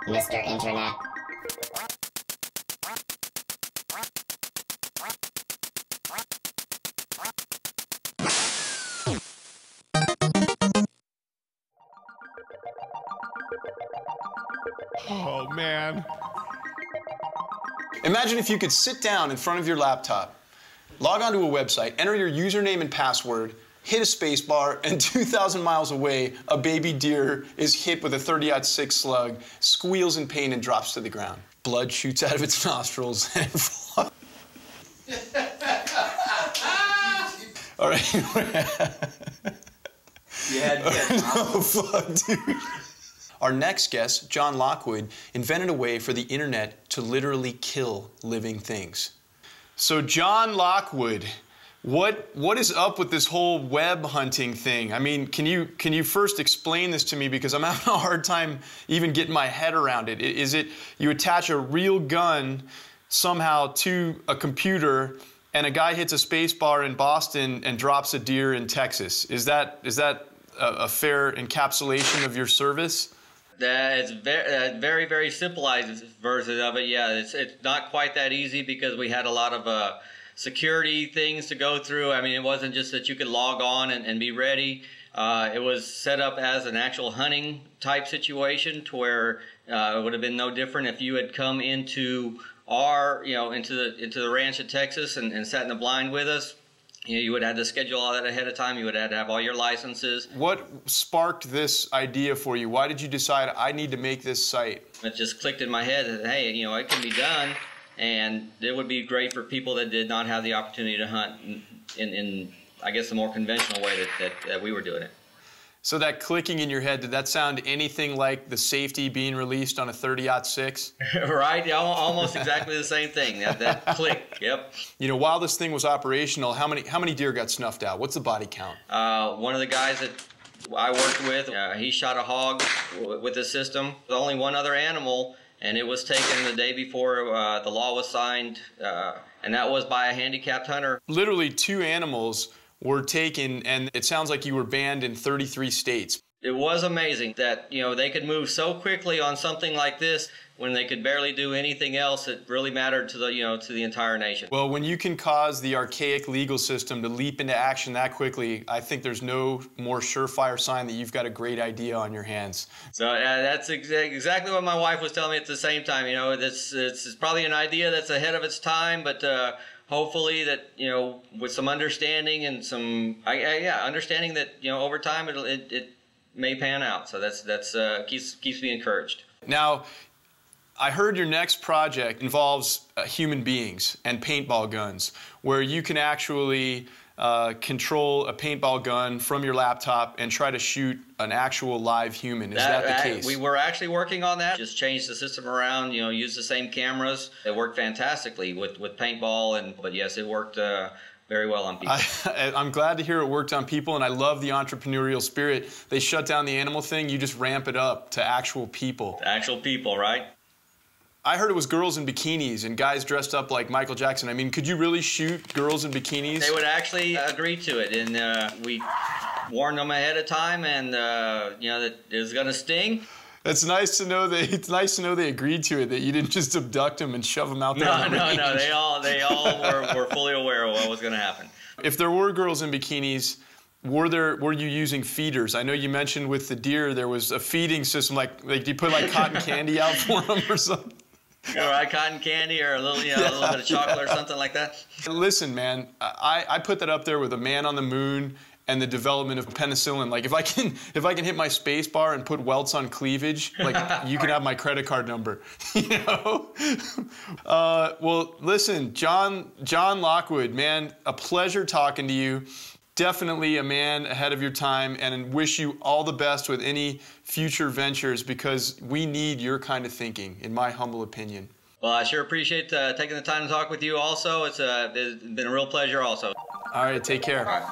Mr. Internet. Oh, man. Imagine if you could sit down in front of your laptop, log onto a website, enter your username and password, hit a space bar, and 2,000 miles away, a baby deer is hit with a 30-06 slug, squeals in pain, and drops to the ground. Blood shoots out of its nostrils and all right. No, fuck, dude. Our next guest, John Lockwood, invented a way for the internet to literally kill living things. So John Lockwood, what is up with this whole web hunting thing? I mean, can you first explain this to me, because I'm having a hard time even getting my head around it. Is it you attach a real gun somehow to a computer and a guy hits a space bar in Boston and drops a deer in Texas? Is that a fair encapsulation of your service? That is very, very simplified version of it. Yeah, it's not quite that easy because we had a lot of security things to go through. I mean, it wasn't just that you could log on and be ready. It was set up as an actual hunting type situation to where it would have been no different if you had come into our, into the ranch in Texas and sat in the blind with us. You would have to schedule all that ahead of time. You would have to have all your licenses. What sparked this idea for you? Why did you decide I need to make this site? It just clicked in my head that, hey, it can be done, and it would be great for people that did not have the opportunity to hunt in I guess, the more conventional way that we were doing it. So that clicking in your head, did that sound anything like the safety being released on a 30-06? Right, yeah, almost exactly the same thing. That click, yep. While this thing was operational, how many deer got snuffed out? What's the body count? One of the guys that I worked with, he shot a hog with the system. With only one other animal, and it was taken the day before the law was signed, and that was by a handicapped hunter. Literally 2 animals were taken, and it sounds like you were banned in 33 states. It was amazing that, they could move so quickly on something like this when they could barely do anything else that really mattered to the entire nation. Well, when you can cause the archaic legal system to leap into action that quickly, I think there's no more surefire sign that you've got a great idea on your hands. So that's exactly what my wife was telling me at the same time. It's probably an idea that's ahead of its time, but hopefully that, with some understanding and some, understanding that, over time it may pan out. So that's keeps me encouraged. Now, I heard your next project involves human beings and paintball guns, where you can actually control a paintball gun from your laptop and try to shoot an actual live human. Is that the case? We were actually working on that. Just changed the system around, use the same cameras. It worked fantastically with paintball, but yes, it worked very well on people. I'm glad to hear it worked on people, and I love the entrepreneurial spirit. They shut down the animal thing, you just ramp it up to actual people. To actual people, right? I heard it was girls in bikinis and guys dressed up like Michael Jackson. I mean, could you really shoot girls in bikinis? They would actually agree to it, and we warned them ahead of time, and that it was going to sting. It's nice to know they agreed to it. That you didn't just abduct them and shove them out there. No. They all were fully aware of what was going to happen. If there were girls in bikinis, were you using feeders? I know you mentioned with the deer there was a feeding system, like you put like cotton candy out for them or something. Right, cotton candy or a little bit of chocolate or something like that. Listen, man, I put that up there with a man on the moon and the development of penicillin. Like if I can hit my space bar and put welts on cleavage, like you can have my credit card number. Well, listen, John Lockwood, man, a pleasure talking to you. Definitely a man ahead of your time, and wish you all the best with any future ventures, because we need your kind of thinking, in my humble opinion. Well, I sure appreciate taking the time to talk with you also. It's been a real pleasure also. All right, take care. All right.